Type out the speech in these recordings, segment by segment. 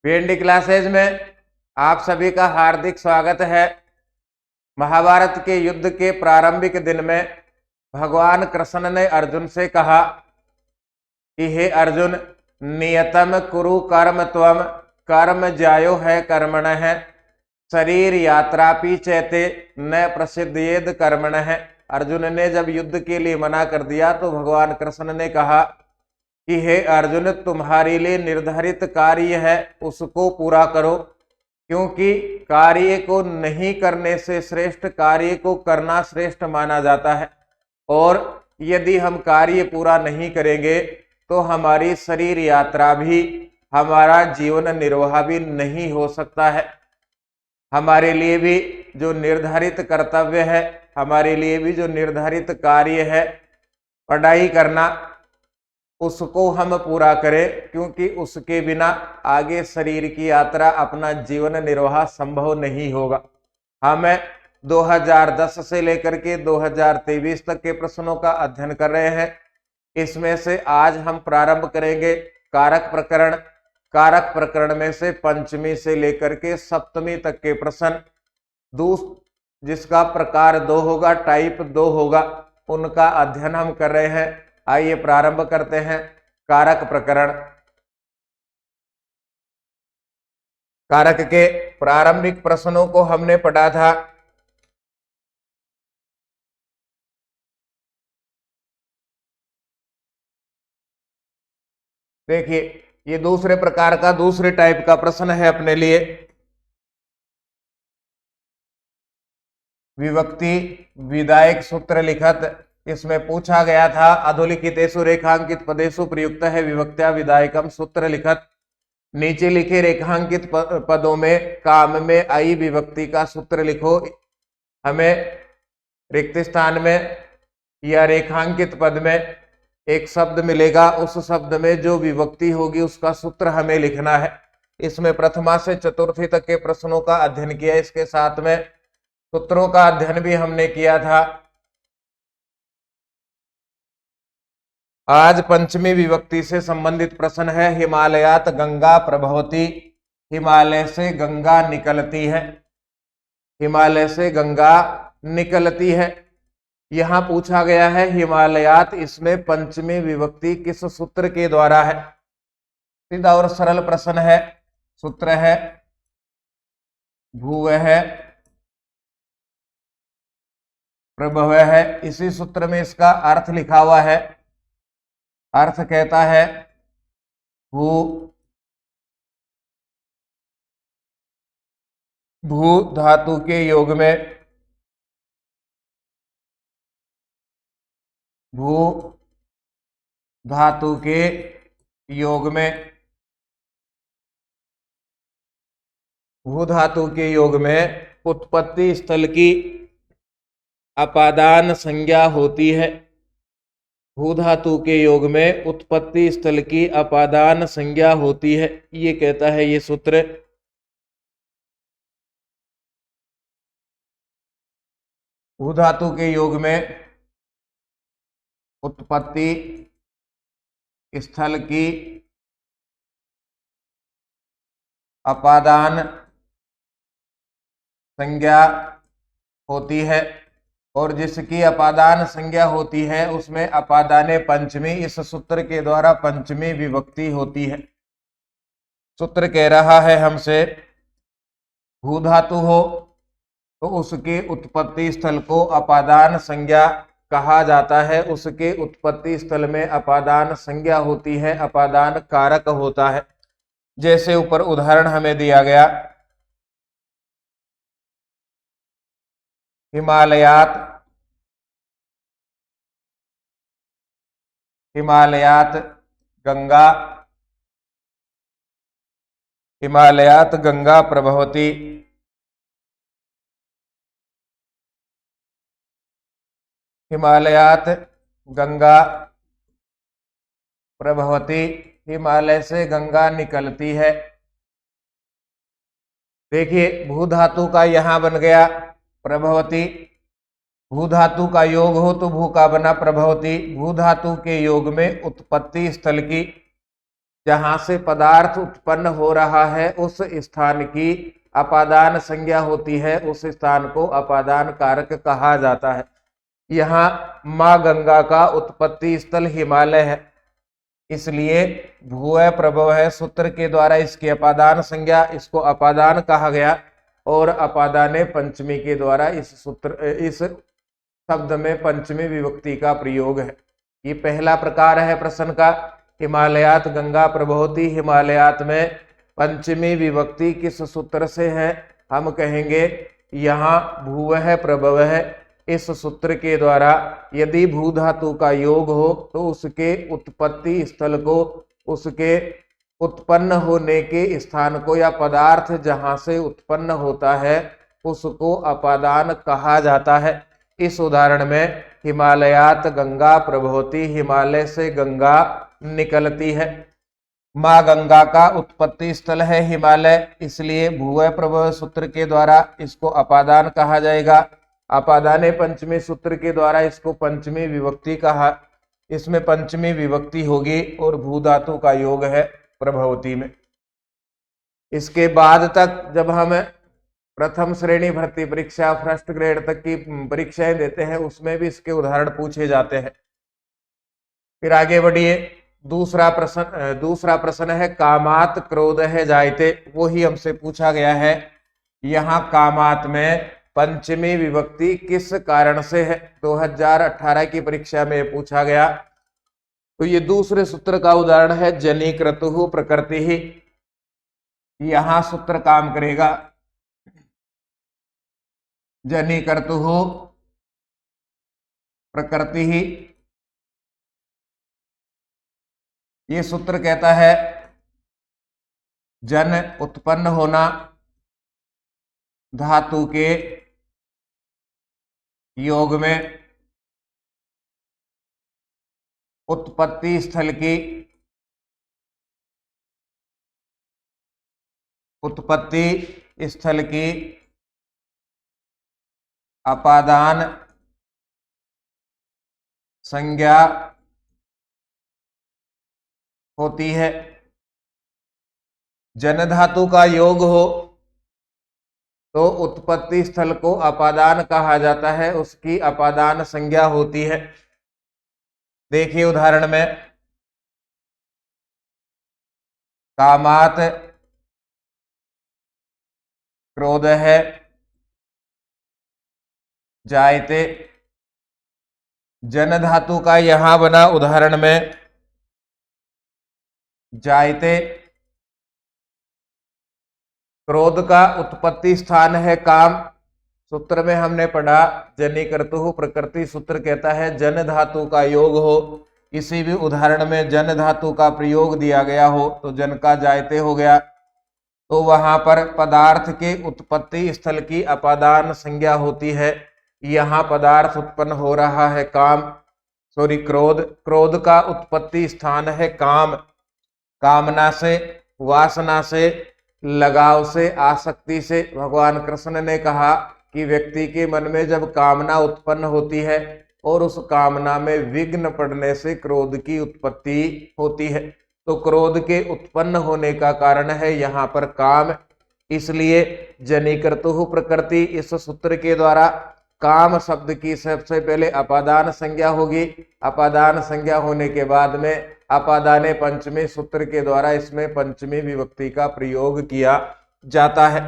PND classes में आप सभी का हार्दिक स्वागत है। महाभारत के युद्ध के प्रारंभिक दिन में भगवान कृष्ण ने अर्जुन से कहा कि हे अर्जुन, नियतम कुरु कर्म त्वम कर्म ज्यायो है कर्मणः शरीर यात्रापि चैते न प्रसिद्धयेद कर्मणः। अर्जुन ने जब युद्ध के लिए मना कर दिया तो भगवान कृष्ण ने कहा कि हे अर्जुन, तुम्हारे लिए निर्धारित कार्य है उसको पूरा करो, क्योंकि कार्य को नहीं करने से श्रेष्ठ कार्य को करना श्रेष्ठ माना जाता है। और यदि हम कार्य पूरा नहीं करेंगे तो हमारी शरीर यात्रा भी, हमारा जीवन निर्वाह भी नहीं हो सकता है। हमारे लिए भी जो निर्धारित कर्तव्य है, हमारे लिए भी जो निर्धारित कार्य है पढ़ाई करना, उसको हम पूरा करें, क्योंकि उसके बिना आगे शरीर की यात्रा, अपना जीवन निर्वाह संभव नहीं होगा। हमें 2010 से लेकर के 2023 तक के प्रश्नों का अध्ययन कर रहे हैं। इसमें से आज हम प्रारंभ करेंगे कारक प्रकरण। कारक प्रकरण में से पंचमी से लेकर के सप्तमी तक के प्रश्न, जिसका प्रकार 2 होगा, टाइप 2 होगा, उनका अध्ययन हम कर रहे हैं। आइए प्रारंभ करते हैं कारक प्रकरण। कारक के प्रारंभिक प्रश्नों को हमने पढ़ा था। देखिए, ये दूसरे प्रकार का, दूसरे टाइप का प्रश्न है अपने लिए। विभक्ति विधायक सूत्र लिखत। इसमें पूछा गया था अधोलिखितेषु रेखांकित पदेषु प्रयुक्त है विभक्त्या विधायकम सूत्र लिखत। नीचे लिखे रेखांकित पदों में काम में आई विभक्ति का सूत्र लिखो। हमें रिक्त स्थान में या रेखांकित पद में एक शब्द मिलेगा, उस शब्द में जो विभक्ति होगी उसका सूत्र हमें लिखना है। इसमें प्रथमा से चतुर्थी तक के प्रश्नों का अध्ययन किया, इसके साथ में सूत्रों का अध्ययन भी हमने किया था। आज पंचमी विभक्ति से संबंधित प्रश्न है। हिमालयात गंगा प्रभवती। हिमालय से गंगा निकलती है। हिमालय से गंगा निकलती है। यहां पूछा गया है हिमालयात, इसमें पंचमी विभक्ति किस सूत्र के द्वारा है? सीधा और सरल प्रश्न है। सूत्र है भूवः प्रभव है। इसी सूत्र में इसका अर्थ लिखा हुआ है। अर्थ कहता है भू भू धातु के योग में, भू धातु के योग में, भू धातु के योग में उत्पत्ति स्थल की अपादान संज्ञा होती है। भू धातु के योग में उत्पत्ति स्थल की अपादान संज्ञा होती है, ये कहता है ये सूत्र। भू धातु के योग में उत्पत्ति स्थल की अपादान संज्ञा होती है, और जिसकी अपादान संज्ञा होती है उसमें अपादाने पंचमी, इस सूत्र के द्वारा पंचमी विभक्ति होती है। सूत्र कह रहा है हमसे भू धातु हो तो उसके उत्पत्ति स्थल को अपादान संज्ञा कहा जाता है। उसके उत्पत्ति स्थल में अपादान संज्ञा होती है, अपादान कारक होता है। जैसे ऊपर उदाहरण हमें दिया गया, हिमालयात, हिमालयात गंगा, हिमालयात गंगा प्रभवती। हिमालयात गंगा प्रभवती, हिमालय से गंगा निकलती है। देखिए, भू धातु का यहां बन गया प्रभवती। भू धातु का योग हो तो भू का बना प्रभवती। भू धातु के योग में उत्पत्ति स्थल की जहां से पदार्थ उत्पन्न हो रहा है उस स्थान की अपादान संज्ञा होती है, उस स्थान को अपादान कारक कहा जाता है। यहाँ माँ गंगा का उत्पत्ति स्थल हिमालय है, इसलिए भूय प्रभव है सूत्र के द्वारा इसकी अपादान संज्ञा, इसको अपादान कहा गया। और अपादाने पंचमी के द्वारा इस शब्द में पंचमी विभक्ति का प्रयोग है। ये पहला प्रकार है प्रश्न का। हिमालयात गंगा प्रभवती, हिमालयात में पंचमी विभक्ति किस सूत्र से है? हम कहेंगे यहाँ भूवः प्रभव है। इस सूत्र के द्वारा यदि भू धातु का योग हो तो उसके उत्पत्ति स्थल को, उसके उत्पन्न होने के स्थान को या पदार्थ जहां से उत्पन्न होता है उसको अपादान कहा जाता है। इस उदाहरण में हिमालयात गंगा प्रभवती, हिमालय से गंगा निकलती है। माँ गंगा का उत्पत्ति स्थल है हिमालय, इसलिए भूवः प्रभव सूत्र के द्वारा इसको अपादान कहा जाएगा। अपादाने पंचमी सूत्र के द्वारा इसको पंचमी विभक्ति कहा। इसमें पंचमी विभक्ति होगी और भू धातु का योग है प्रभवती में। इसके बाद तक जब हम प्रथम श्रेणी भर्ती परीक्षा फर्स्ट ग्रेड तक की परीक्षाएं देते हैं उसमें भी इसके उदाहरण पूछे जाते हैं। फिर आगे बढ़िए। दूसरा प्रश्न है कामात क्रोध है जायते। वो ही हमसे पूछा गया है। यहाँ कामात में पंचमी विभक्ति किस कारण से है? 2018 की परीक्षा में पूछा गया। तो ये दूसरे सूत्र का उदाहरण है जनीकृतु प्रकृति ही। यहां सूत्र काम करेगा। जनीकृतु प्रकृति ही, ये सूत्र कहता है जन उत्पन्न होना, धातु के योग में उत्पत्ति स्थल की अपादान संज्ञा होती है। जन धातु का योग हो तो उत्पत्ति स्थल को अपादान कहा जाता है, उसकी अपादान संज्ञा होती है। देखिए उदाहरण में कामात क्रोध है जायते। जन धातु का यहां बना उदाहरण में जायते। क्रोध का उत्पत्ति स्थान है काम। सूत्र में हमने पढ़ा जनीकृतु प्रकृति। सूत्र कहता है जन धातु का योग हो। किसी भी उदाहरण में जन धातु का प्रयोग दिया गया हो तो जन का जायते हो गया, तो वहां पर पदार्थ के उत्पत्ति स्थल की अपादान संज्ञा होती है। यहाँ पदार्थ उत्पन्न हो रहा है क्रोध। क्रोध का उत्पत्ति स्थान है काम। कामना से, वासना से, लगाव से, आसक्ति से। भगवान कृष्ण ने कहा कि व्यक्ति के मन में जब कामना उत्पन्न होती है और उस कामना में विघ्न पड़ने से क्रोध की उत्पत्ति होती है। तो क्रोध के उत्पन्न होने का कारण है यहाँ पर काम। इसलिए जनीकृतु प्रकृति, इस सूत्र के द्वारा काम शब्द की सबसे पहले अपादान संज्ञा होगी। अपादान संज्ञा होने के बाद में अपादाने पंचमी सूत्र के द्वारा इसमें पंचमी विभक्ति का प्रयोग किया जाता है।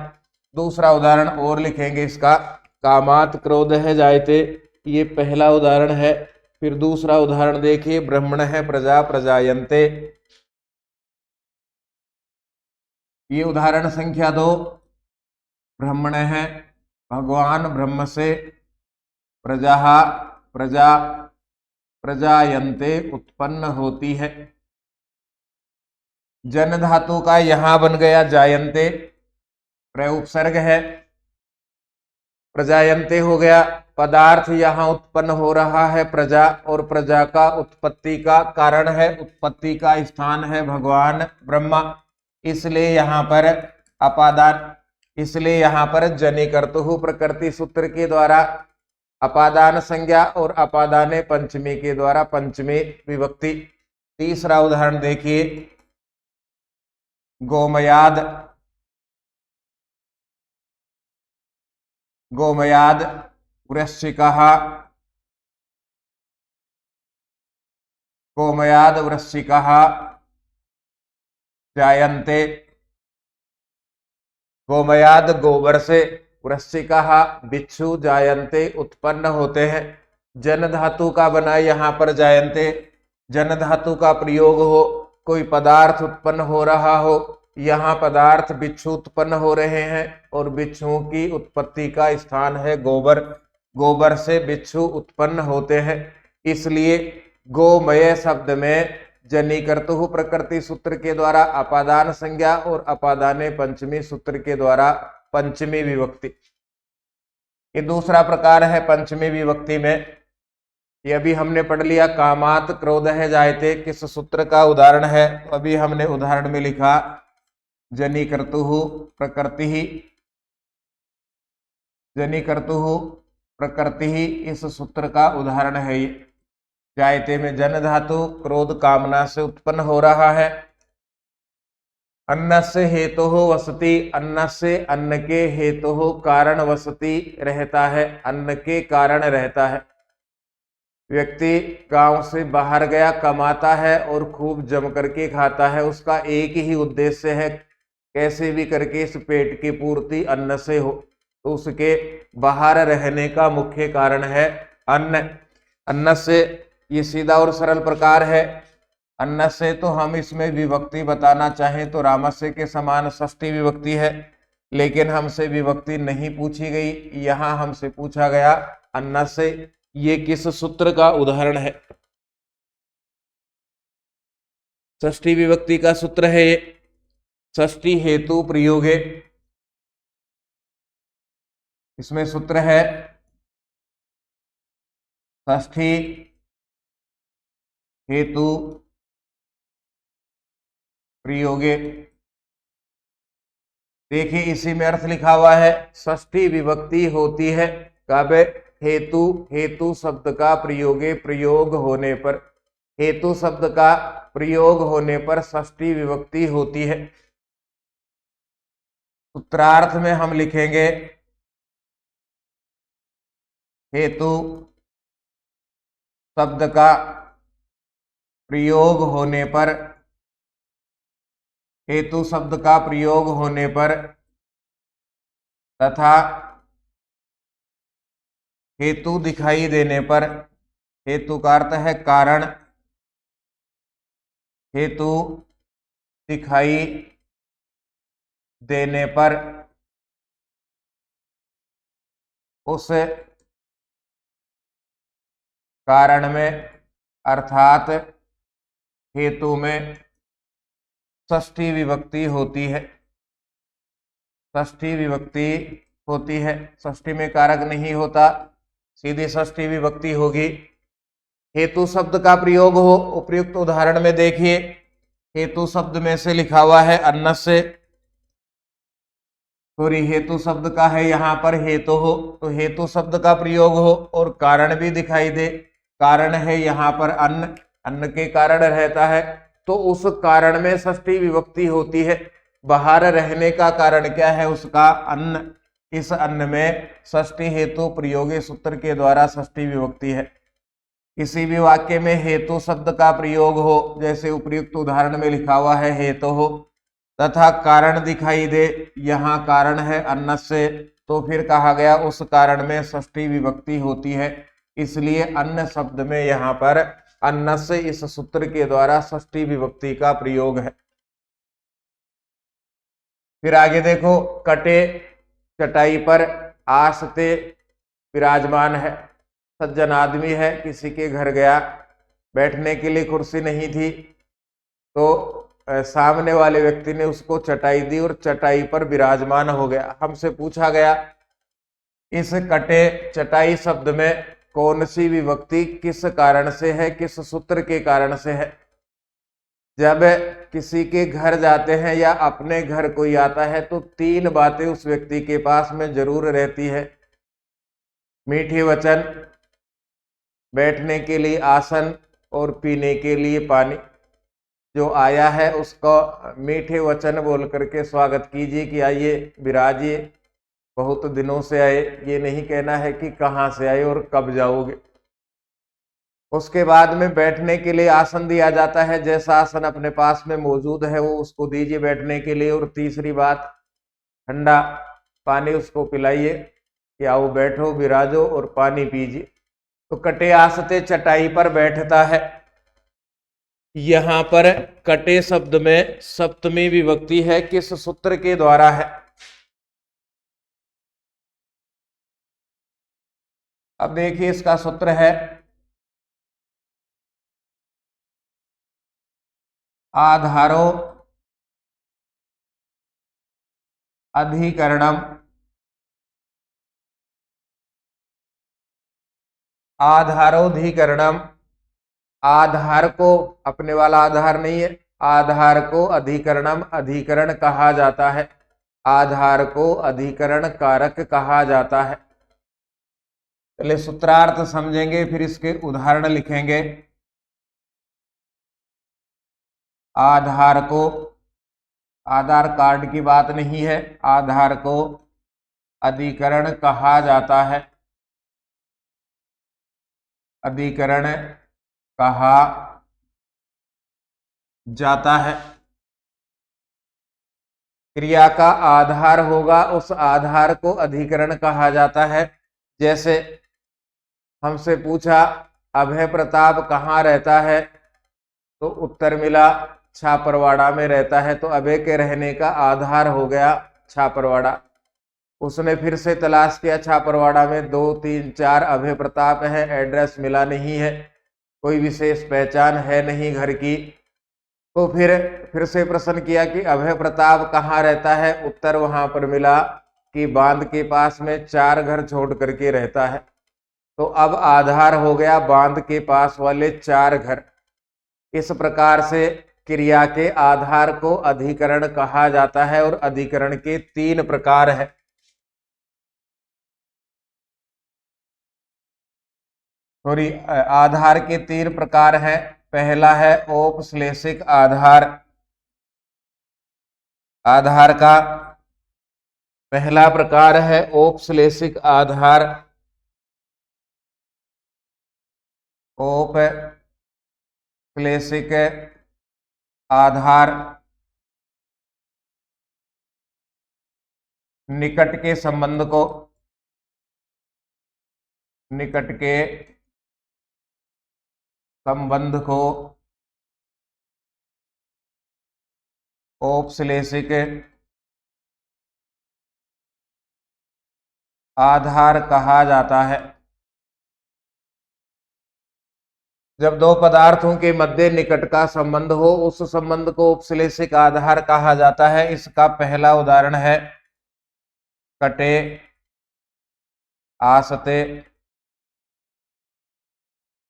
दूसरा उदाहरण और लिखेंगे इसका। कामात क्रोध है जायते, ये पहला उदाहरण है। फिर दूसरा उदाहरण देखिए ब्रह्मण है प्रजा प्रजायन्ते। ये उदाहरण संख्या 2। ब्रह्मण है भगवान ब्रह्म से, प्रजा प्रजायन्ते उत्पन्न होती है। जन धातु का यहां बन गया जायन्ते, उपसर्ग है। प्रजायन्ते हो गया। पदार्थ यहां उत्पन्न हो रहा है प्रजा, और प्रजा का उत्पत्ति का कारण है, उत्पत्ति का स्थान है भगवान ब्रह्मा। इसलिए यहाँ पर जनीकृतु प्रकृति सूत्र के द्वारा अपादान संज्ञा और अपादाने पंचमी के द्वारा पंचमी विभक्ति। तीसरा उदाहरण देखिए गोमयाद, गोमयाद वृश्चिकः, गोमयाद वृश्चिकः जायन्ते। गोमयाद गोबर से, वृश्चिकः बिच्छू, जायन्ते उत्पन्न होते हैं। जन धातु का बना यहाँ पर जायन्ते, जन धातु का प्रयोग हो, कोई पदार्थ उत्पन्न हो रहा हो, यहाँ पदार्थ बिच्छू उत्पन्न हो रहे हैं और बिच्छुओं की उत्पत्ति का स्थान है गोबर। गोबर से बिच्छू उत्पन्न होते हैं, इसलिए गोमय शब्द में जनीकर्तुः प्रकृति सूत्र के द्वारा अपादान संज्ञा और अपादाने पंचमी सूत्र के द्वारा पंचमी विभक्ति। ये दूसरा प्रकार है पंचमी विभक्ति में। ये अभी हमने पढ़ लिया कामात क्रोध है जायते, किस सूत्र का उदाहरण है? तो अभी हमने उदाहरण में लिखा जनीकर्तुः प्रकृति, जनीकर्तुः प्रकृति, इस सूत्र का उदाहरण है ये। जायते में जन धातु, क्रोध कामना से उत्पन्न हो रहा है। अन्न से हेतु वसति, अन्न से अन्न के हेतु कारण वसति रहता है, अन्न के कारण रहता है। व्यक्ति गांव से बाहर गया, कमाता है और खूब जम करके खाता है, उसका एक ही उद्देश्य है कैसे भी करके इस पेट की पूर्ति अन्न से हो, तो उसके बाहर रहने का मुख्य कारण है अन्न। अन्न से ये सीधा और सरल प्रकार है। अन्न से तो हम इसमें विभक्ति बताना चाहें तो रामस्य के समान षष्ठी विभक्ति है, लेकिन हमसे विभक्ति नहीं पूछी गई। यहाँ हमसे पूछा गया अन्न से, ये किस सूत्र का उदाहरण है? षष्ठी विभक्ति का सूत्र है ये, षष्ठी हेतु प्रयोगे। इसमें सूत्र है षष्ठी हेतु प्रयोगे। देखिए इसी में अर्थ लिखा हुआ है, षष्ठी विभक्ति होती है कब? हेतु, हेतु शब्द का प्रयोगे, प्रयोग होने पर, हेतु शब्द का प्रयोग होने पर षष्ठी विभक्ति होती है। सूत्रार्थ में हम लिखेंगे हेतु शब्द का प्रयोग होने पर, हेतु शब्द का प्रयोग होने पर तथा हेतु दिखाई देने पर, हेतु का अर्थ है कारण, हेतु दिखाई देने पर उस कारण में अर्थात हेतु में षष्ठी विभक्ति होती है, षष्ठी विभक्ति होती है। षष्ठी में कारक नहीं होता, सीधी षष्ठी विभक्ति होगी। हेतु शब्द का प्रयोग हो, उपयुक्त उदाहरण में देखिए, हेतु शब्द में से लिखा हुआ है अन्न से, सॉरी हेतु शब्द का है यहाँ पर हेतु हो, तो हेतु शब्द का प्रयोग हो और कारण भी दिखाई दे, कारण है यहाँ पर अन्न, अन्न के कारण रहता है, तो उस कारण में षष्ठी विभक्ति होती है। बाहर रहने का कारण क्या है? उसका अन्न, इस अन्न में षष्ठी हेतु प्रयोगे सूत्र के द्वारा षष्ठी विभक्ति है। किसी भी वाक्य में हेतु शब्द का प्रयोग हो, जैसे उपयुक्त उदाहरण में लिखा हुआ है हेतु हो, तथा कारण दिखाई दे, यहाँ कारण है अन्न से, तो फिर कहा गया उस कारण में षष्ठी विभक्ति होती है। इसलिए अन्न शब्द में यहाँ पर अन्न से इस सूत्र के द्वारा षष्ठी विभक्ति का प्रयोग है। फिर आगे देखो, कटे चटाई पर आसते विराजमान है, सज्जन आदमी है, किसी के घर गया, बैठने के लिए कुर्सी नहीं थी, तो सामने वाले व्यक्ति ने उसको चटाई दी और चटाई पर विराजमान हो गया। हमसे पूछा गया इस कटे चटाई शब्द में कौन सी विभक्ति किस कारण से है, किस सूत्र के कारण से है? जब किसी के घर जाते हैं या अपने घर कोई आता है तो तीन बातें उस व्यक्ति के पास में जरूर रहती है, मीठे वचन, बैठने के लिए आसन और पीने के लिए पानी। जो आया है उसको मीठे वचन बोल करके स्वागत कीजिए कि आइए विराजिए, बहुत दिनों से आए। ये नहीं कहना है कि कहाँ से आए और कब जाओगे। उसके बाद में बैठने के लिए आसन दिया जाता है, जैसा आसन अपने पास में मौजूद है वो उसको दीजिए बैठने के लिए। और तीसरी बात, ठंडा पानी उसको पिलाइए कि आओ बैठो विराजो और पानी पीजिए। तो कटे आसते चटाई पर बैठता है। यहां पर कटे शब्द में सप्तमी विभक्ति है, किस सूत्र के द्वारा है? अब देखिए इसका सूत्र है आधारो अधिकरणम। आधारोधिकरणम, आधार को, अपने वाला आधार नहीं है, आधार को अधिकरणम अधिकरण कहा जाता है। आधार को अधिकरण कारक कहा जाता है। पहले सूत्रार्थ समझेंगे फिर इसके उदाहरण लिखेंगे। आधार को, आधार कार्ड की बात नहीं है, आधार को अधिकरण कहा जाता है। अधिकरण कहा जाता है। क्रिया का आधार होगा, उस आधार को अधिकरण कहा जाता है। जैसे हमसे पूछा अभय प्रताप कहाँ रहता है, तो उत्तर मिला छापरवाड़ा में रहता है। तो अभय के रहने का आधार हो गया छापरवाड़ा। उसने फिर से तलाश किया, छापरवाड़ा में 2 3 4 अभय प्रताप है, एड्रेस मिला नहीं है, कोई विशेष पहचान है नहीं घर की। तो फिर से प्रश्न किया कि अभय प्रताप कहाँ रहता है, उत्तर वहां पर मिला कि बांध के पास में 4 घर छोड़ करके रहता है। तो अब आधार हो गया बांध के पास वाले 4 घर। इस प्रकार से क्रिया के आधार को अधिकरण कहा जाता है। और अधिकरण के 3 प्रकार है। सॉरी, आधार के 3 प्रकार हैं। पहला है औपश्लेषिक आधार। आधार का पहला प्रकार है औपश्लेषिक आधार। औपश्लेषिक आधार निकट के संबंध को, निकट के संबंध को औपश्लेषिक आधार कहा जाता है। जब 2 पदार्थों के मध्य निकट का संबंध हो, उस संबंध को औपश्लेषिक आधार कहा जाता है। इसका पहला उदाहरण है कटे आसते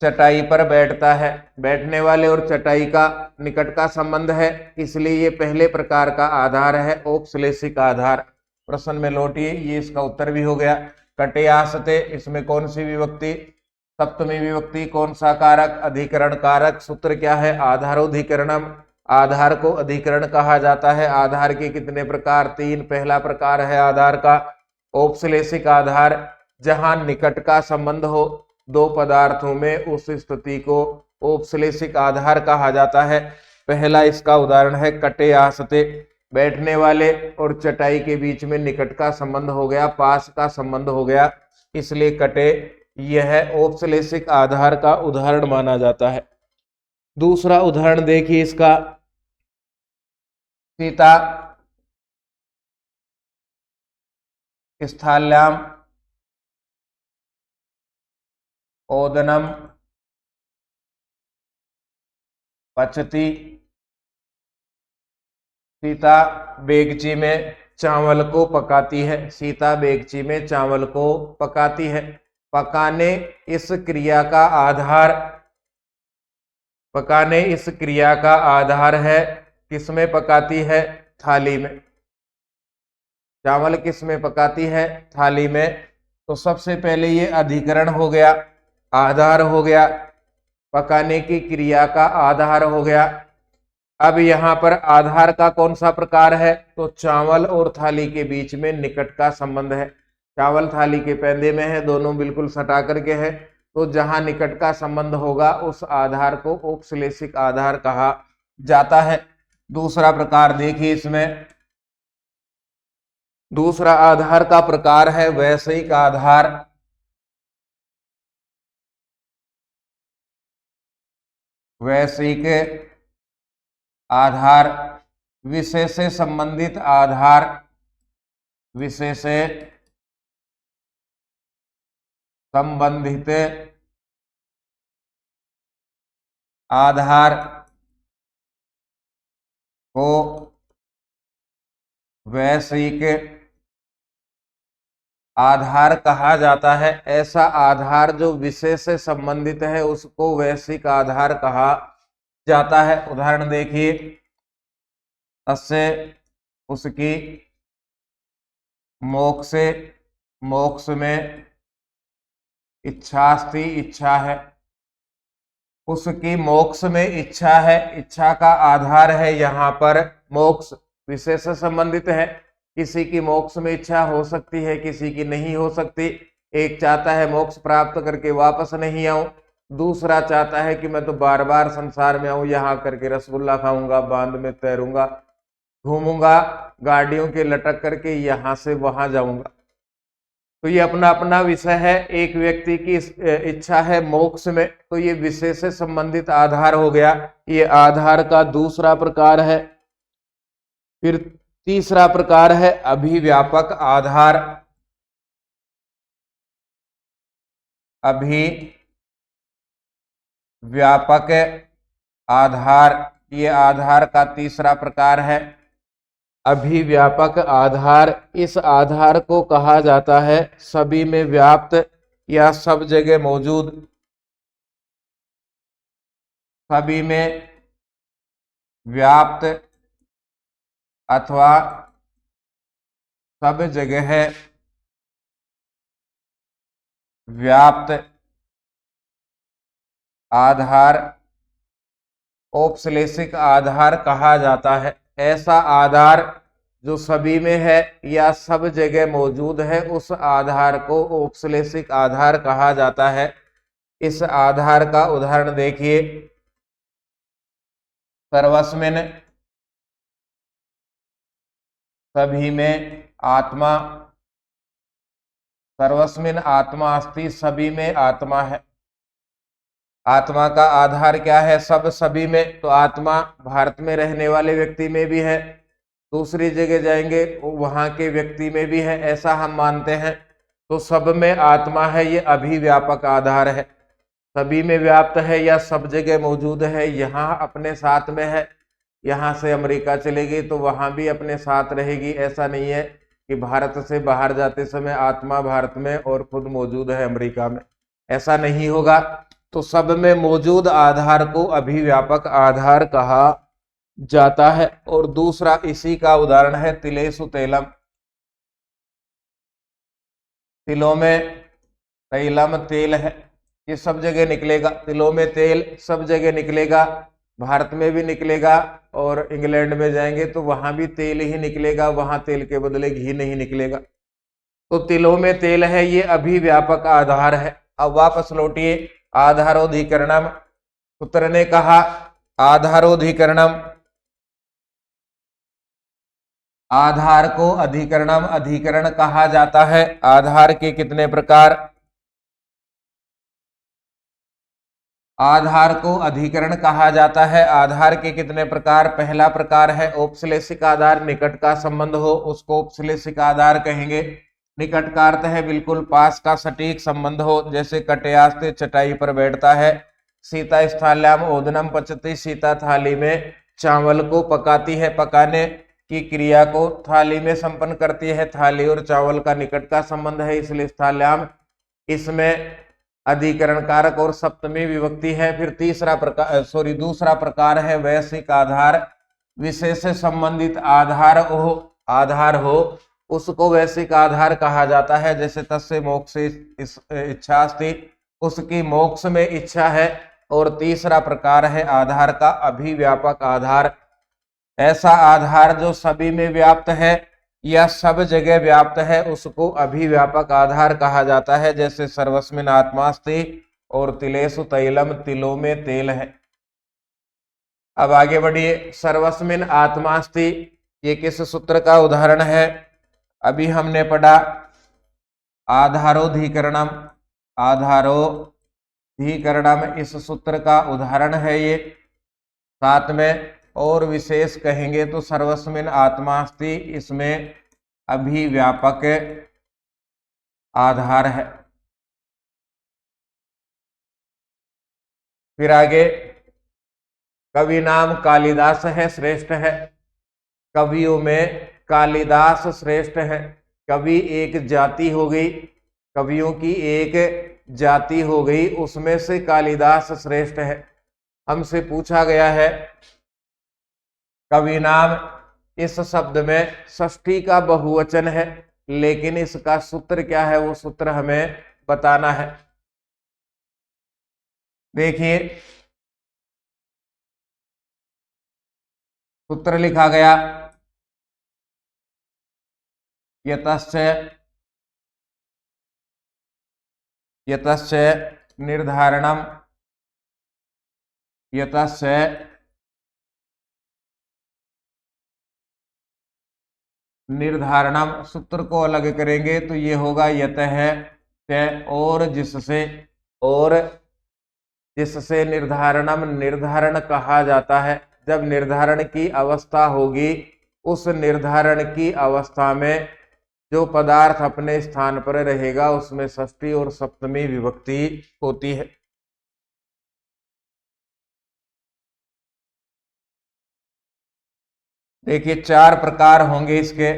चटाई पर बैठता है। बैठने वाले और चटाई का निकट का संबंध है, इसलिए ये पहले प्रकार का आधार है औपश्लेषिक आधार। प्रश्न में लौटिए, ये इसका उत्तर भी हो गया। कटे आसते, इसमें कौन सी विभक्ति? सप्तमी विभक्ति। कौन सा कारक? अधिकरण कारक। सूत्र क्या है? आधारोधिकरणम। आधार को अधिकरण कहा जाता है। आधार के कितने प्रकार? 3। पहला प्रकार है आधार का औपश्लेषिक आधार, जहां निकट का संबंध हो 2 पदार्थों में, उस स्थिति को औपश्लेषिक आधार कहा जाता है। पहला इसका उदाहरण है कटे आसते। बैठने वाले और चटाई के बीच में निकट का संबंध हो गया, पास का संबंध हो गया, इसलिए कटे यह औपश्लेषिक आधार का उदाहरण माना जाता है। दूसरा उदाहरण देखिए इसका, सीता स्थाल्याम ओदनम पचती। सीता बेगची में चावल को पकाती है। सीता बेगची में चावल को पकाती है। पकाने इस क्रिया का आधार, पकाने इस क्रिया का आधार है। किसमें पकाती है? थाली में। चावल किसमें पकाती है? थाली में। तो सबसे पहले ये अधिकरण हो गया, आधार हो गया, पकाने की क्रिया का आधार हो गया। अब यहाँ पर आधार का कौन सा प्रकार है, तो चावल और थाली के बीच में निकट का संबंध है। चावल थाली के पैंदे में है, दोनों बिल्कुल सटा करके है, तो जहां निकट का संबंध होगा उस आधार को औपश्लेषिक आधार कहा जाता है। दूसरा प्रकार देखिए, इसमें दूसरा आधार का प्रकार है वैश्विक आधार। वैश्विक आधार, विषय से संबंधित आधार, विषय से संबंधित आधार को वैश्विक आधार कहा जाता है। ऐसा आधार जो विषय से संबंधित है उसको वैश्विक आधार कहा जाता है। उदाहरण देखिए, तस्य उसकी मोक्षे, मोक्ष में इच्छास्ति, इच्छा है, उसकी मोक्ष में इच्छा है, इच्छा का आधार है यहाँ पर मोक्ष, विषय से संबंधित है। किसी की मोक्ष में इच्छा हो सकती है, किसी की नहीं हो सकती। एक चाहता है मोक्ष प्राप्त करके वापस नहीं आऊं, दूसरा चाहता है कि मैं तो बार बार संसार में आऊं, यहाँ करके रसगुल्ला खाऊंगा, बांध में तैरूंगा, घूमूंगा, गाड़ियों के लटक करके यहां से वहां जाऊंगा। तो ये अपना अपना विषय है। एक व्यक्ति की इच्छा है मोक्ष में, तो ये विषय से संबंधित आधार हो गया, ये आधार का दूसरा प्रकार है। फिर तीसरा प्रकार है अभिव्यापक आधार। अभिव्यापक आधार, ये आधार का तीसरा प्रकार है अभिव्यापक आधार। इस आधार को कहा जाता है सभी में व्याप्त या सब जगह मौजूद, सभी में व्याप्त अथवा सब जगह व्याप्त आधार औपश्लेषिक आधार कहा जाता है। ऐसा आधार जो सभी में है या सब जगह मौजूद है उस आधार को औपश्लेषिक आधार कहा जाता है। इस आधार का उदाहरण देखिए, सर्वस्मिन्, सभी में आत्मा, सर्वस्मिन् आत्मा अस्ति, सभी में आत्मा है। आत्मा का आधार क्या है, सब सभी में, तो आत्मा भारत में रहने वाले व्यक्ति में भी है, दूसरी जगह जाएंगे वहां के व्यक्ति में भी है, ऐसा हम मानते हैं। तो सब में आत्मा है, ये अभिव्यापक आधार है। सभी में व्याप्त है या सब जगह मौजूद है, यहाँ अपने साथ में है, यहाँ से अमेरिका चलेगी तो वहां भी अपने साथ रहेगी। ऐसा नहीं है कि भारत से बाहर जाते समय आत्मा भारत में और खुद मौजूद है अमेरिका में, ऐसा नहीं होगा। तो सब में मौजूद आधार को अभिव्यापक आधार कहा जाता है। और दूसरा इसी का उदाहरण है तिलेषु तैलम। तिलों में तैलम तेल है, ये सब जगह निकलेगा। तिलों में तेल सब जगह निकलेगा, भारत में भी निकलेगा और इंग्लैंड में जाएंगे तो वहां भी तेल ही निकलेगा, वहां तेल के बदले घी नहीं निकलेगा। तो तिलों में तेल है, ये अभिव्यापक आधार है। अब वापस लौटिए, आधारोधिकरणम, सूत्र ने कहा आधारोधिकरणम, आधार को अधिकरणम, अधिकरण कहा जाता है। आधार के कितने प्रकार, आधार को अधिकरण कहा जाता है। आधार के कितने प्रकार, पहला प्रकार है औपश्लेषिक आधार, निकट का संबंध हो उसको औपश्लेषिक आधार कहेंगे। निकट का अर्थ है बिल्कुल पास का सटीक संबंध हो, जैसे कटयास्ते चटाई पर बैठता है। सीता स्थाल्याम ओदनम पचती, सीता थाली में चावल को पकाती है, पकाने की क्रिया को थाली में संपन्न करती है। थाली और चावल का निकट का संबंध है, इसलिए स्थाल्याम। इसमें अधिकरण कारक और सप्तमी विभक्ति है। फिर दूसरा प्रकार है वैश्विक आधार। विषय से संबंधित आधार हो उसको वैश्विक आधार कहा जाता है। जैसे तस्य मोक्षे इच्छास्ति, उसकी मोक्ष में इच्छा है। और तीसरा प्रकार है आधार का अभिव्यापक आधार। ऐसा आधार जो सभी में व्याप्त है या सब जगह व्याप्त है उसको अभिव्यापक आधार कहा जाता है। जैसे सर्वस्मिन आत्मास्ति और तिलेषु तैलम, तिलों में तेल है। अब आगे बढ़िए। सर्वस्मिन आत्मास्ति ये किस सूत्र का उदाहरण है? अभी हमने पढ़ा आधारोधिकरणम, आधारोधिकरणम इस सूत्र का उदाहरण है ये। साथ में और विशेष कहेंगे तो सर्वस्मिन आत्मास्ति इसमें अभिव्यापक आधार है। फिर आगे कवि नाम कालिदास है, श्रेष्ठ है। कवियों में कालिदास श्रेष्ठ है। कवि एक जाति हो गई, कवियों की एक जाति हो गई, उसमें से कालिदास श्रेष्ठ है। हमसे पूछा गया है कवि नाम, इस शब्द में षष्ठी का बहुवचन है, लेकिन इसका सूत्र क्या है वो सूत्र हमें बताना है। देखिए सूत्र लिखा गया यतस्य निर्धारणम, यतस्य निर्धारणम। सूत्र को अलग करेंगे तो ये होगा यतः और जिससे, और जिससे निर्धारणम निर्धारण कहा जाता है। जब निर्धारण की अवस्था होगी, उस निर्धारण की अवस्था में जो पदार्थ अपने स्थान पर रहेगा उसमें षष्ठी और सप्तमी विभक्ति होती है। देखिए 4 प्रकार होंगे इसके।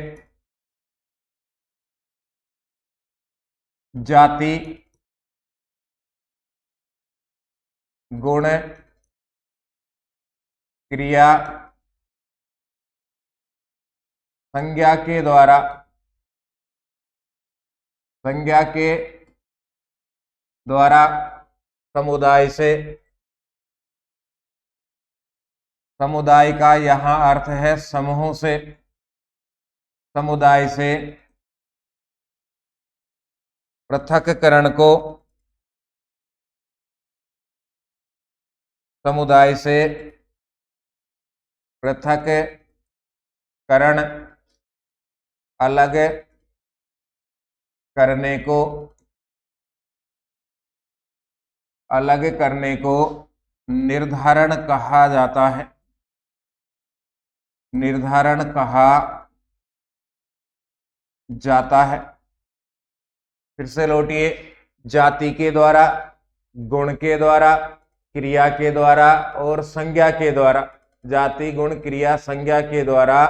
जाति, गुण, क्रिया, संज्ञा के द्वारा, संज्ञा के द्वारा, समुदाय से, समुदाय का यहां अर्थ है समूह से, समुदाय से पृथक्करण को, समुदाय से पृथक्करण, अलग करने को, अलग करने को निर्धारण कहा जाता है, निर्धारण कहा जाता है। फिर से लौटिए। जाति के द्वारा, गुण के द्वारा, क्रिया के द्वारा और संज्ञा के द्वारा, जाति गुण क्रिया संज्ञा के द्वारा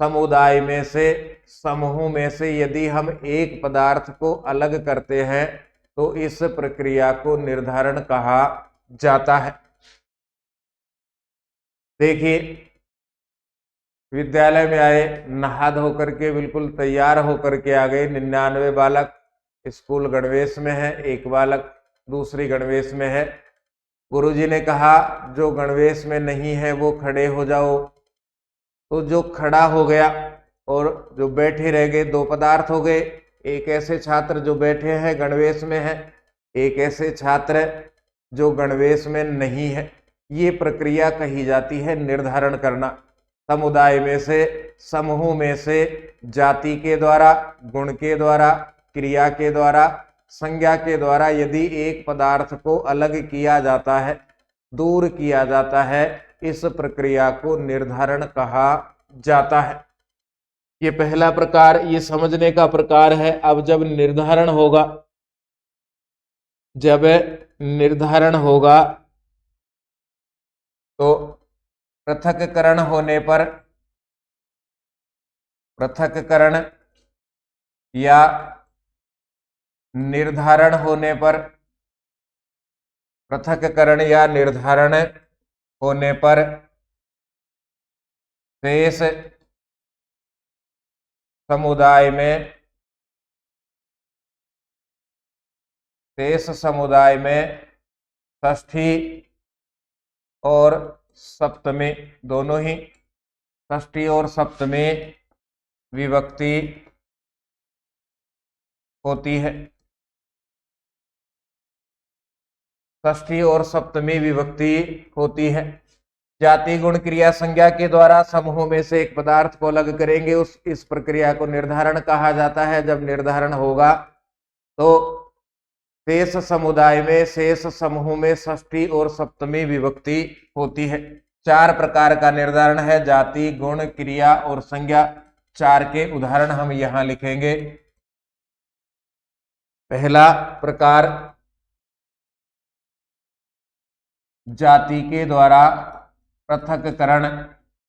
समुदाय में से, समूह में से यदि हम एक पदार्थ को अलग करते हैं तो इस प्रक्रिया को निर्धारण कहा जाता है। देखिए विद्यालय में आए, नहा धो करके बिल्कुल तैयार होकर के आ गए। 99 बालक स्कूल गणवेश में है, एक बालक दूसरी गणवेश में है। गुरुजी ने कहा जो गणवेश में नहीं है वो खड़े हो जाओ। तो जो खड़ा हो गया और जो बैठे रह गए, 2 पदार्थ हो गए। एक ऐसे छात्र जो बैठे हैं गणवेश में है, एक ऐसे छात्र जो गणवेश में नहीं है। ये प्रक्रिया कही जाती है निर्धारण करना। समुदाय में से, समूह में से जाति के द्वारा, गुण के द्वारा, क्रिया के द्वारा, संज्ञा के द्वारा यदि एक पदार्थ को अलग किया जाता है, दूर किया जाता है, इस प्रक्रिया को निर्धारण कहा जाता है। ये पहला प्रकार, ये समझने का प्रकार है। अब जब निर्धारण होगा, जब निर्धारण होगा तो पृथक्करण होने पर, पृथक्करण या निर्धारण होने पर, पृथक्करण या निर्धारण होने पर शेष समुदाय में, शेष समुदाय में षष्ठी और सप्तमी दोनों ही षष्ठी और सप्तमी विभक्ति होती है। षष्ठी और सप्तमी विभक्ति होती है। जाति गुण क्रिया संज्ञा के द्वारा समूह में से एक पदार्थ को अलग करेंगे, इस प्रक्रिया को निर्धारण कहा जाता है। जब निर्धारण होगा तो शेष समुदाय में, शेष समूह में षष्ठी और सप्तमी विभक्ति होती है। 4 प्रकार का निर्धारण है, जाति गुण क्रिया और संज्ञा। 4 के उदाहरण हम यहां लिखेंगे। पहला प्रकार, जाति के द्वारा पृथक्करण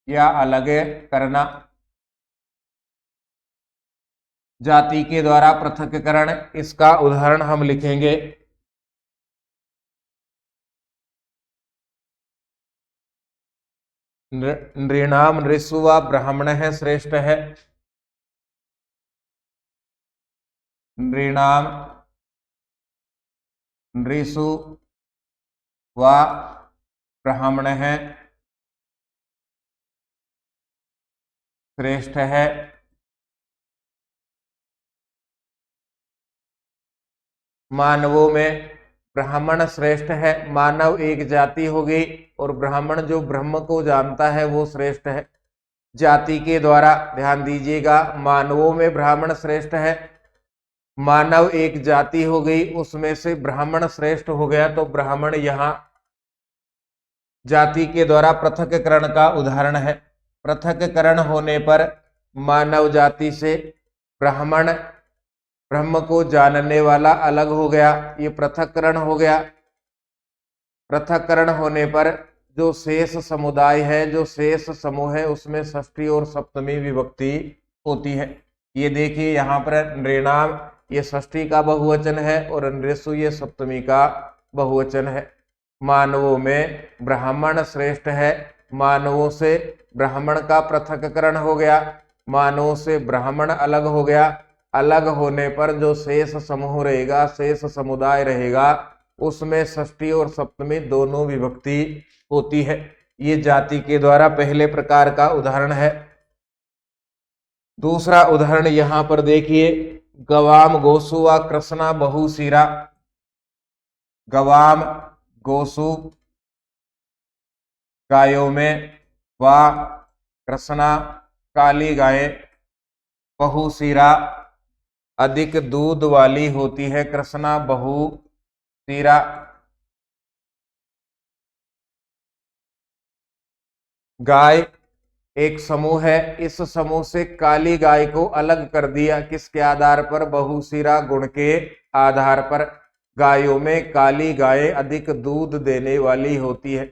या अलग करना। जाति के द्वारा पृथक्करण, इसका उदाहरण हम लिखेंगे। नृणाम नृषु व ब्राह्मणः श्रेष्ठ है। नृणाम नृषु व ब्राह्मणः श्रेष्ठ है। मानवों में ब्राह्मण श्रेष्ठ है। मानव एक जाति हो गई और ब्राह्मण जो ब्रह्म को जानता है वो श्रेष्ठ है। जाति के द्वारा, ध्यान दीजिएगा, मानवों में ब्राह्मण श्रेष्ठ है। मानव एक जाति हो गई, उसमें से ब्राह्मण श्रेष्ठ हो गया, तो ब्राह्मण यहां जाति के द्वारा पृथक्करण का उदाहरण है। पृथक्करण होने पर मानव जाति से ब्राह्मण, ब्रह्म को जानने वाला, अलग हो गया, ये पृथक्करण हो गया। पृथक्करण होने पर जो शेष समुदाय है, जो शेष समूह है, उसमें षष्ठी और सप्तमी विभक्ति होती है। ये देखिए यहाँ पर नृणाम ये षष्ठी का बहुवचन है और नृषु ये सप्तमी का बहुवचन है। मानवों में ब्राह्मण श्रेष्ठ है। मानवों से ब्राह्मण का पृथक्करण हो गया, मानवों से ब्राह्मण अलग हो गया। अलग होने पर जो शेष समूह रहेगा, शेष समुदाय रहेगा, उसमें षष्ठी और सप्तमी दोनों विभक्ति होती है। ये जाति के द्वारा पहले प्रकार का उदाहरण है। दूसरा उदाहरण यहां पर देखिए, गवाम गोसु व कृष्णा बहुशिरा। गवाम गोसु गायों में, व कृष्णा काली गाय, बहुशिरा अधिक दूध वाली होती है। कृष्णा बहुशिरा। गाय एक समूह है, इस समूह से काली गाय को अलग कर दिया। किसके आधार पर? बहुशिरा गुण के आधार पर। गायों में काली गाय अधिक दूध देने वाली होती है।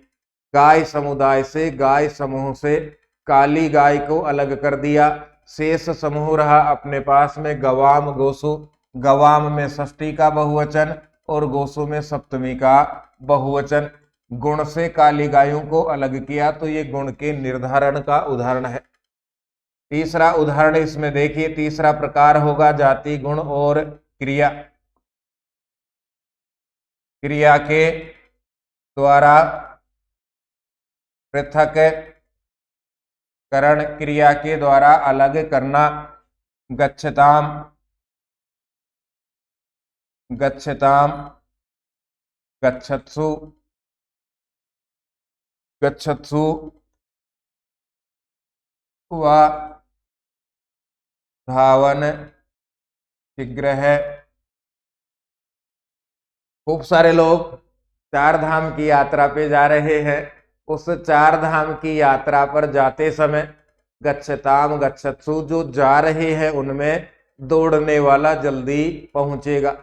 गाय समुदाय से, गाय समूह से काली गाय को अलग कर दिया। शेष समूह रहा अपने पास में गवाम गोसु। गवाम में षष्ठी का बहुवचन और गोसु में सप्तमी का बहुवचन। गुण से काली गायों को अलग किया, तो ये गुण के निर्धारण का उदाहरण है। तीसरा उदाहरण इसमें देखिए, तीसरा प्रकार होगा जाति गुण और क्रिया। क्रिया के द्वारा पृथक्करण, क्रिया के द्वारा अलग करना। गच्छताम, गच्छताम, गच्छत्सु, गच्छत्सु व धावन शीघ्र है। खूब सारे लोग 4 धाम की यात्रा पे जा रहे हैं। उस 4 धाम की यात्रा पर जाते समय गच्छताम गच्छत्सु, जो जा रहे हैं उनमें दौड़ने वाला जल्दी पहुंचेगा।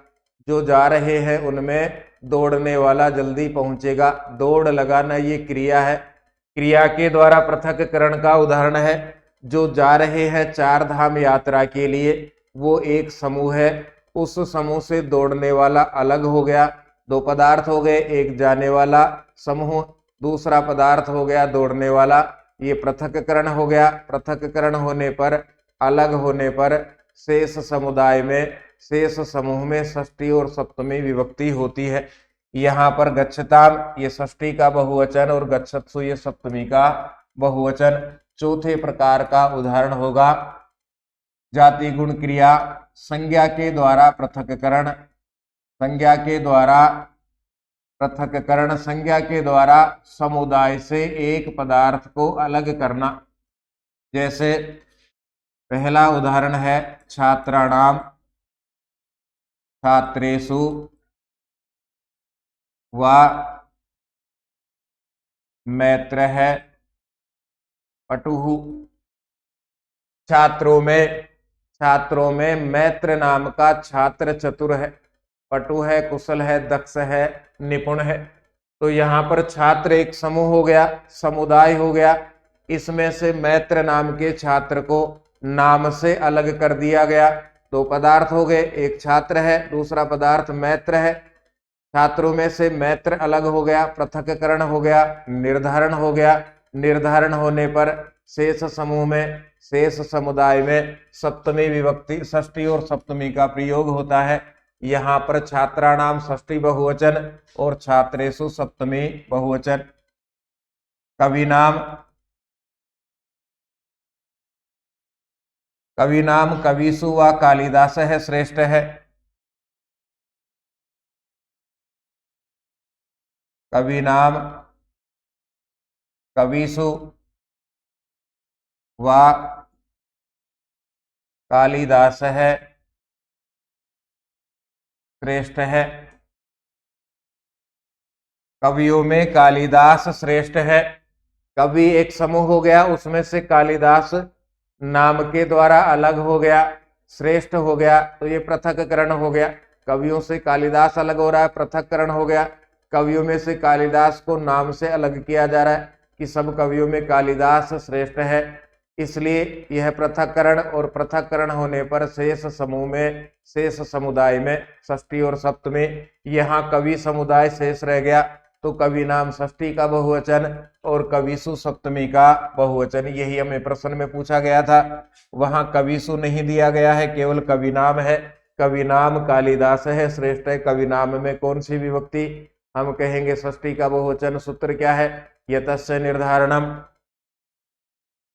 जो जा रहे हैं उनमें दौड़ने वाला जल्दी पहुंचेगा। दौड़ लगाना ये क्रिया है। क्रिया के द्वारा पृथक्करण का उदाहरण है। जो जा रहे हैं 4 धाम यात्रा के लिए, वो एक समूह है। उस समूह से दौड़ने वाला अलग हो गया। 2 पदार्थ हो गए, एक जाने वाला समूह, दूसरा पदार्थ हो गया दौड़ने वाला। ये पृथक्करण हो गया। पृथक्करण होने पर, अलग होने पर शेष समुदाय में, शेष समूह में षष्ठी और सप्तमी विभक्ति होती है। यहाँ पर गच्छताम ये षष्ठी का बहुवचन और गच्छत्सु ये सप्तमी का बहुवचन। चौथे प्रकार का उदाहरण होगा जाति गुण क्रिया संज्ञा के द्वारा पृथक्करण। संज्ञा के द्वारा पृथक्करण, संज्ञा के द्वारा समुदाय से एक पदार्थ को अलग करना। जैसे पहला उदाहरण है छात्राणाम, छात्रेषु व मैत्रः पटुः। छात्रों में मैत्र नाम का छात्र चतुर है, पटु है, कुशल है, दक्ष है, निपुण है। तो यहाँ पर छात्र एक समूह हो गया, समुदाय हो गया। इसमें से मैत्र नाम के छात्र को नाम से अलग कर दिया गया। दो पदार्थ हो गए, एक छात्र है, दूसरा पदार्थ मैत्र है। छात्रों में से मैत्र अलग हो गया, पृथक्करण हो गया, निर्धारण हो गया। निर्धारण होने पर शेष समूह में, शेष समुदाय में सप्तमी विभक्ति, षष्ठी और सप्तमी का प्रयोग होता है। यहाँ पर छात्राणाम षष्ठी बहुवचन और छात्रेषु सप्तमी बहुवचन। कविनाम कविषु व कालिदास है श्रेष्ठ है। कविनाम कविषु व कालिदास है श्रेष्ठ है। कवियों में कालिदास श्रेष्ठ है। कवि एक समूह हो गया, उसमें से कालिदास नाम के द्वारा अलग हो गया, श्रेष्ठ हो गया। तो ये पृथक्करण हो गया। कवियों से कालिदास अलग हो रहा है, पृथक्करण हो गया। कवियों में से कालिदास को नाम से अलग किया जा रहा है कि सब कवियों में कालिदास श्रेष्ठ है, इसलिए यह पृथक्करण। और पृथक्करण होने पर शेष समूह में, शेष समुदाय में षष्ठी और सप्तमी। यहाँ कवि समुदाय शेष रह गया, तो कवि नाम षष्ठी का बहुवचन और कविषु सप्तमी का बहुवचन। यही हमें प्रश्न में पूछा गया था। वहां कविषु नहीं दिया गया है, केवल कवि नाम है। कवि नाम कालिदास है श्रेष्ठ है। कवि नाम में कौन सी विभक्ति? हम कहेंगे षष्ठी का बहुवचन। सूत्र क्या है? यतस्य निर्धारणम।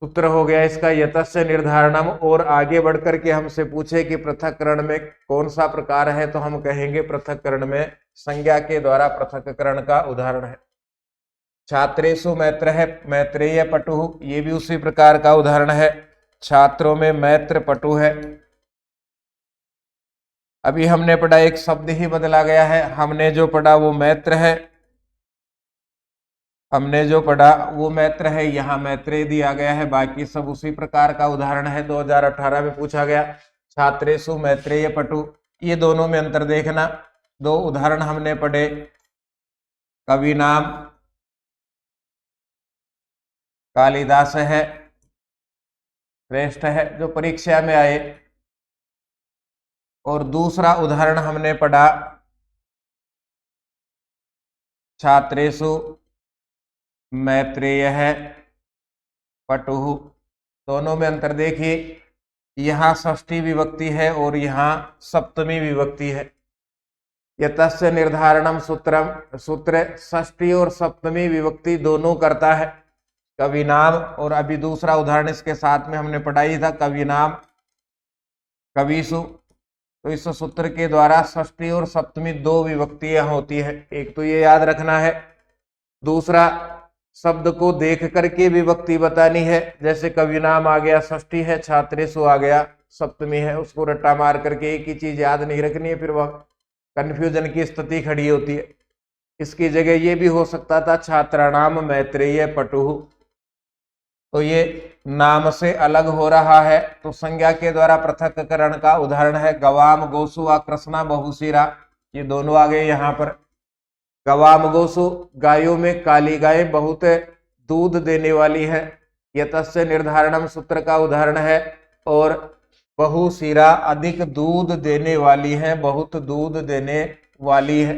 सूत्र हो गया इसका यतस्य निर्धारणम। और आगे बढ़कर के हमसे पूछे कि पृथक्करण में कौन सा प्रकार है, तो हम कहेंगे पृथक्करण में संज्ञा के द्वारा पृथक्करण का उदाहरण है। छात्रेषु मैत्र है, मैत्रेय पटु, ये भी उसी प्रकार का उदाहरण है। छात्रों में मैत्र पटु है। अभी हमने पढ़ा एक शब्द ही बदला गया है। हमने जो पढ़ा वो मैत्र है, हमने जो पढ़ा वो मैत्र है, यहाँ मैत्रेय दिया गया है। बाकी सब उसी प्रकार का उदाहरण है। 2018 में पूछा गया छात्रेषु मैत्रेय पटु। ये दोनों में अंतर देखना। दो उदाहरण हमने पढ़े, कवि नाम कालिदास है श्रेष्ठ है, जो परीक्षा में आए। और दूसरा उदाहरण हमने पढ़ा छात्रेषु मैत्रेय है पटुः। दोनों में अंतर देखिए, यहाँ षष्ठी विभक्ति है और यहाँ सप्तमी विभक्ति है। यतस्य निर्धारणम सूत्रम, सूत्र षष्ठी और सप्तमी विभक्ति दोनों करता है। कवि नाम, और अभी दूसरा उदाहरण इसके साथ में हमने पढ़ाई था, कवि नाम कविषु। तो इस सूत्र के द्वारा षष्ठी और सप्तमी दो विभक्तियां होती है। एक तो ये याद रखना है, दूसरा शब्द को देख करके विभक्ति बतानी है। जैसे कवि नाम आ गया षष्ठी है, छात्रेषु आ गया सप्तमी है, उसको रट्टा मार करके एक ही चीज याद नहीं रखनी है, फिर वह कंफ्यूजन की स्थिति खड़ी होती है। इसकी जगह ये भी हो सकता था छात्राणाम मैत्रेय पटुः। तो ये नाम से अलग हो रहा है, तो संज्ञा के द्वारा पृथक्करण का उदाहरण है गवाम गोसु व कृष्णा बहुशीरा। ये दोनों आ गए यहाँ पर। गवाम गोसु, गायों में काली गाय बहुत दूध देने वाली है, यतस्य निर्धारणम सूत्र का उदाहरण है। और बहुशीरा, अधिक दूध देने वाली है, बहुत दूध देने वाली है।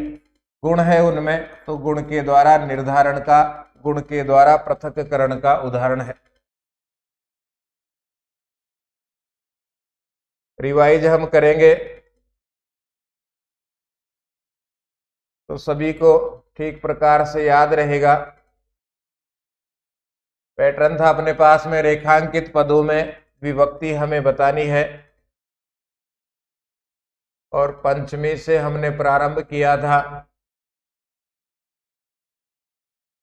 गुण है उनमें, तो गुण के द्वारा निर्धारण का, गुण के द्वारा पृथक्करण का उदाहरण है। रिवाइज हम करेंगे तो सभी को ठीक प्रकार से याद रहेगा। पैटर्न था अपने पास में, रेखांकित पदों में विभक्ति हमें बतानी है और पंचमी से हमने प्रारंभ किया था।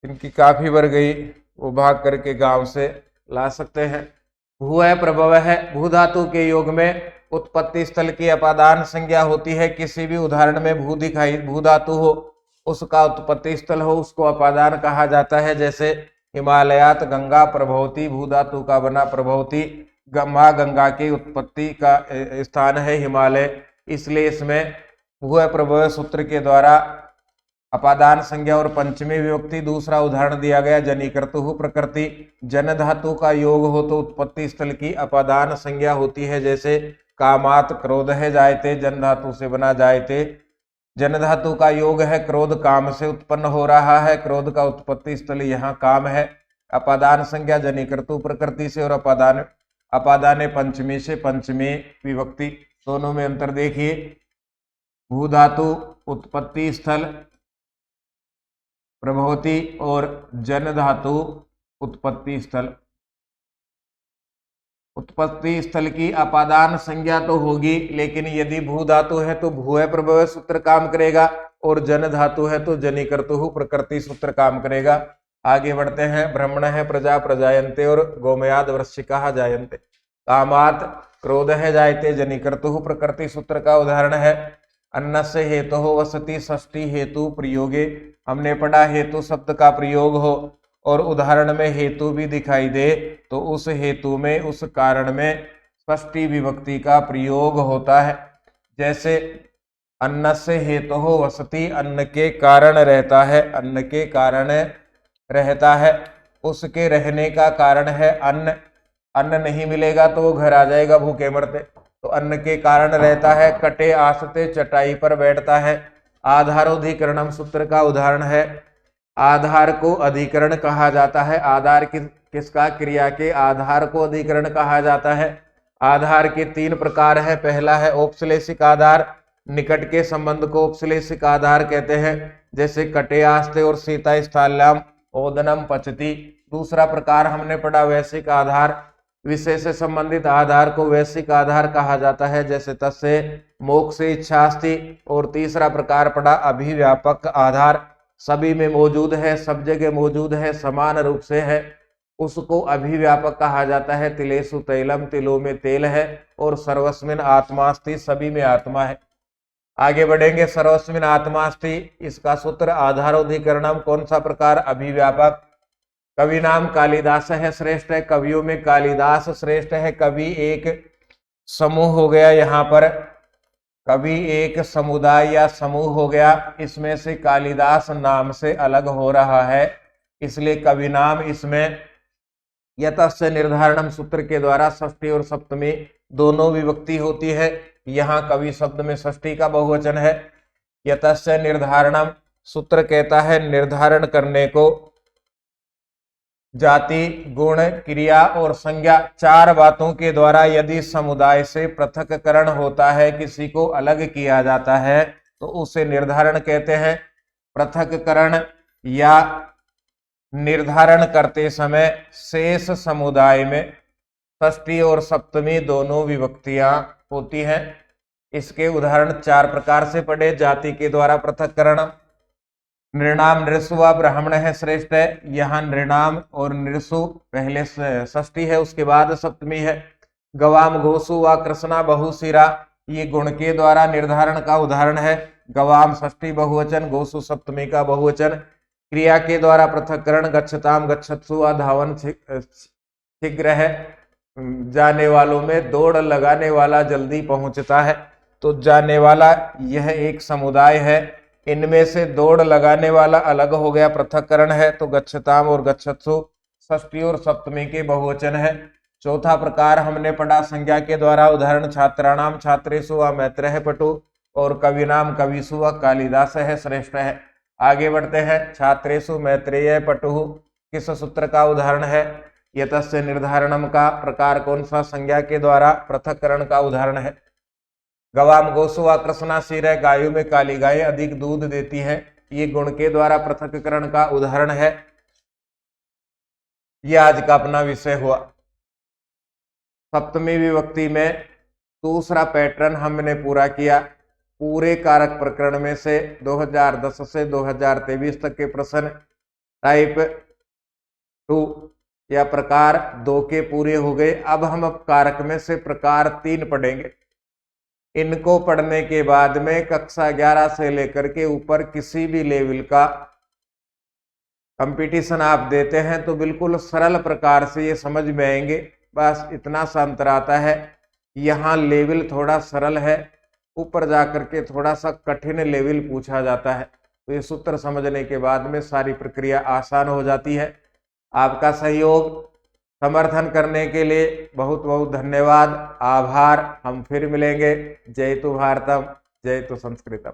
इनकी काफी बढ़ गई, वो भाग करके गांव से ला सकते हैं। भू है प्रभव है, भू धातु के योग में उत्पत्ति स्थल की अपादान संज्ञा होती है। किसी भी उदाहरण में भू दिखाई, भू धातु हो, उसका उत्पत्ति स्थल हो, उसको अपादान कहा जाता है। जैसे हिमालयात गंगा प्रभवती, भू धातु का बना प्रभवती, माँ गंगा की उत्पत्ति का स्थान है हिमालय, इसलिए इसमें भू प्रभव सूत्र के द्वारा अपादान संज्ञा और पंचमी विभक्ति। दूसरा उदाहरण दिया गया जनिकर्तु प्रकृति, जन धातु का योग हो तो उत्पत्ति स्थल की अपादान संज्ञा होती है। जैसे कामात क्रोध है जायते, जन धातु से बना जायते, जन धातु का योग है, क्रोध काम से उत्पन्न हो रहा है, क्रोध का उत्पत्ति स्थल यहाँ काम है। अपादान संज्ञा जनिकर्तु प्रकृति से और अपादान पंचमी से, पंचमी विभक्ति, दोनों में अंतर देखिए। भू धातु उत्पत्ति स्थल प्रभवती और जन धातु उत्पत्ति स्थल। उत्पत्ति स्थल की अपादान संज्ञा तो होगी, लेकिन यदि भू धातु है तो भू प्रभव सूत्र काम करेगा और जन धातु है तो जनिकर्तु प्रकृति सूत्र काम करेगा। आगे बढ़ते हैं। ब्रह्मण है प्रजा प्रजायन्ते और गोमयाद वृश्चिका जायन्ते। कामात क्रोध है जायते, जनिकर्तु प्रकृति सूत्र का उदाहरण है। अन्न से हेतु हो वसति, षष्ठी हेतु प्रयोगे। हमने पढ़ा हेतु शब्द का प्रयोग हो और उदाहरण में हेतु भी दिखाई दे तो उस हेतु में, उस कारण में षष्ठी विभक्ति का प्रयोग होता है। जैसे अन्न से हेतु हो वसति, अन्न के कारण रहता है, अन्न के कारण रहता है, उसके रहने का कारण है अन्न। अन्न नहीं मिलेगा तो वो घर आ जाएगा भूखे मरते, तो अन्न के कारण रहता है। कटे आसते, चटाई पर बैठता है। आधारोधिकरणम सूत्र का उदाहरण है। आधार को अधिकरण कहा जाता है। आधार किसका? क्रिया के आधार को अधिकरण कहा जाता है। आधार के 3 प्रकार है। पहला है औपश्लेषिक आधार, निकट के संबंध को औपश्लेषिक आधार कहते हैं। जैसे कटे आस्ते और सीता स्थाल्याम ओदनम पचती। दूसरा प्रकार हमने पढ़ा वैश्विक आधार, विषय से संबंधित आधार को वैश्विक आधार कहा जाता है। जैसे तस्य मोक्ष इच्छास्ति। और तीसरा प्रकार पढ़ा अभिव्यापक आधार, सभी में मौजूद है, सब जगह मौजूद है, समान रूप से है, उसको अभिव्यापक कहा जाता है। तिलेषु तैलम, तिलों में तेल है। और सर्वस्मिन आत्मास्ति, सभी में आत्मा है। आगे बढ़ेंगे। सर्वस्मिन आत्मास्ति, इसका सूत्र आधारोधिकरणम। कौन सा प्रकार? अभिव्यापक। कवि नाम कालिदास है श्रेष्ठ है, कवियों में कालिदास श्रेष्ठ है। कवि एक समूह हो गया, यहाँ पर कवि एक समुदाय या समूह हो गया, इसमें से कालिदास नाम से अलग हो रहा है, इसलिए कवि नाम इसमें यतस्य निर्धारणम सूत्र के द्वारा षष्ठी और सप्तमी दोनों विभक्ति होती है। यहाँ कवि शब्द में षष्ठी का बहुवचन है। यतस्य निर्धारणम सूत्र कहता है निर्धारण करने को। जाति, गुण, क्रिया और संज्ञा 4 बातों के द्वारा यदि समुदाय से पृथक्करण होता है, किसी को अलग किया जाता है, तो उसे निर्धारण कहते हैं। पृथक्करण या निर्धारण करते समय शेष समुदाय में षष्ठी और सप्तमी दोनों विभक्तियां होती हैं। इसके उदाहरण 4 प्रकार से पढ़े। जाति के द्वारा पृथक्करण। नृणाम नृसु व ब्राह्मण है श्रेष्ठ है, यहाँ नृणाम और नृसु पहले षष्ठी है, उसके बाद सप्तमी है। गवाम गोसु व कृष्णा बहुशिरा, ये गुण के द्वारा निर्धारण का उदाहरण है। गवाम षष्ठी बहुवचन, गोसु सप्तमी का बहुवचन। क्रिया के द्वारा पृथक्करण। गच्छताम गच्छत्सु व धावन शीघ्र है, जाने वालों में दौड़ लगाने वाला जल्दी पहुंचता है, तो जाने वाला यह एक समुदाय है। इनमें से दौड़ लगाने वाला अलग हो गया, पृथक्करण है, तो गच्छताम और गच्छत्सु षष्ठी और सप्तमी के बहुवचन है। चौथा प्रकार हमने पढ़ा संज्ञा के द्वारा। उदाहरण छात्राणाम छात्रेषु व मैत्रेय पटु और कविनाम कविषु व कालिदास है श्रेष्ठ है। आगे बढ़ते हैं। छात्रेषु मैत्रेय पटु किस सूत्र का उदाहरण है? यतस्य निर्धारणम का प्रकार कौन सा? संज्ञा के द्वारा पृथक्करण का उदाहरण है। गवाम गोसु व कृष्णा शीर है, गायों में काली गाय अधिक दूध देती है, ये गुण के द्वारा पृथक्करण का उदाहरण है। ये आज का अपना विषय हुआ। सप्तमी विभक्ति में दूसरा पैटर्न हमने पूरा किया। पूरे कारक प्रकरण में से 2010 से 2023 तक के प्रश्न टाइप 2 या प्रकार 2 के पूरे हो गए। अब हम कारक में से प्रकार 3 पढ़ेंगे। इनको पढ़ने के बाद में कक्षा 11 से लेकर के ऊपर किसी भी लेवल का कंपटीशन आप देते हैं तो बिल्कुल सरल प्रकार से ये समझ में आएंगे। बस इतना सा अंतर आता है, यहाँ लेवल थोड़ा सरल है, ऊपर जाकर के थोड़ा सा कठिन लेवल पूछा जाता है। तो ये सूत्र समझने के बाद में सारी प्रक्रिया आसान हो जाती है। आपका सहयोग समर्थन करने के लिए बहुत बहुत धन्यवाद, आभार। हम फिर मिलेंगे। जय तु भारतम, जय तु संस्कृतम।